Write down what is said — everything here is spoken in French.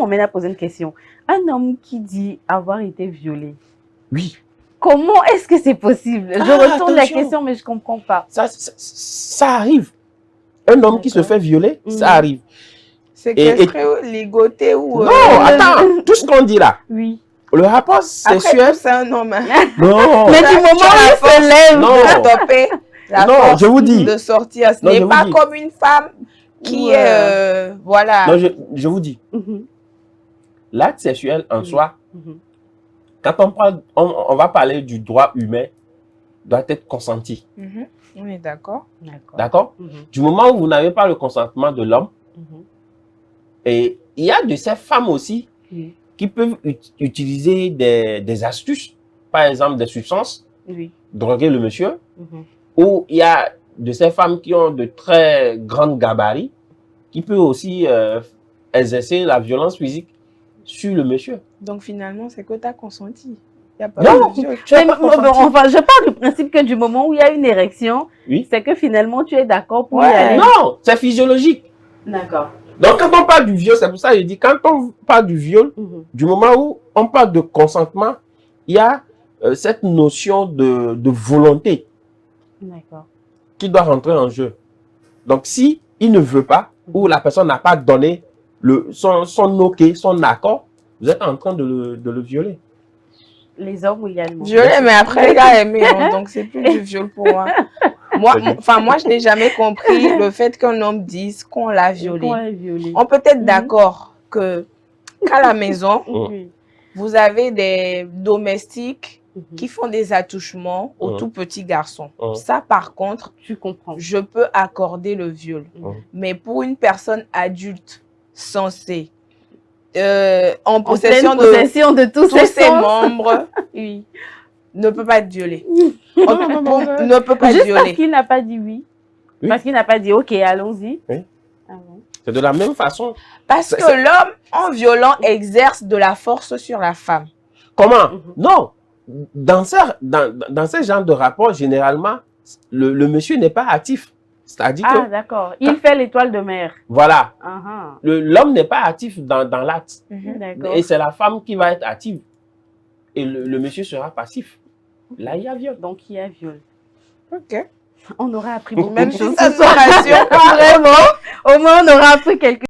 m'emmène à poser une question. Un homme qui dit avoir été violé, Oui. comment est-ce que c'est possible? Je retourne la question, mais je ne comprends pas. Ça arrive. Un homme qui se fait violer, ça arrive. C'est qu'elle serait ligotée ou... Non, attends, tout ce qu'on dit là. Oui. Le rapport sexuel... Après, c'est un homme. Non. Mais du moment où il se lève, non, je vous dis. De sortir, ce n'est pas comme une femme qui est... voilà. Non, je vous dis. L'acte sexuel en soi, quand on va parler du droit humain, doit être consenti. Oui, d'accord. D'accord? Du moment où vous n'avez pas le consentement de l'homme, et il y a de ces femmes aussi qui peuvent utiliser des astuces, par exemple des substances, droguer le monsieur, ou il y a de ces femmes qui ont de très grandes gabarits, qui peuvent aussi exercer la violence physique sur le monsieur. Donc finalement, c'est que tu as consenti. Il y a pas Non, enfin, je parle du principe que du moment où il y a une érection, c'est que finalement tu es d'accord pour y aller. Non, c'est physiologique. D'accord. Donc quand on parle du viol, c'est pour ça que je dis, quand on parle du viol, du moment où on parle de consentement, il y a cette notion de volonté qui doit rentrer en jeu. Donc si il ne veut pas, ou la personne n'a pas donné son OK, son accord, vous êtes en train de le violer. Les hommes également. Violer, mais après, les gars aimés, donc c'est plus du viol pour moi. Moi, je n'ai jamais compris le fait qu'un homme dise qu'on l'a violé. On peut être d'accord que qu'à la maison, vous avez des domestiques qui font des attouchements aux tout petits garçons. Ça, par contre, tu comprends. Je peux accorder le viol. Mais pour une personne adulte censée, en possession de tous ses membres, ne peut pas être violé. Ne peut pas être violé. Parce qu'il n'a pas dit oui. Parce qu'il n'a pas dit OK, allons-y. C'est de la même façon. Parce que l'homme, en violant, exerce de la force sur la femme. Comment? Non. Dans ce genre de rapport, généralement, le monsieur n'est pas actif. C'est-à-dire que... Ah, d'accord. Il fait l'étoile de mer. Voilà. L'homme n'est pas actif dans l'acte. Et c'est la femme qui va être active. Et le monsieur sera passif. Là, il y a viol. Donc, il y a viol. OK. On aura appris beaucoup de choses. Même si ça nous rassure, vraiment. Au moins, on aura appris quelque chose.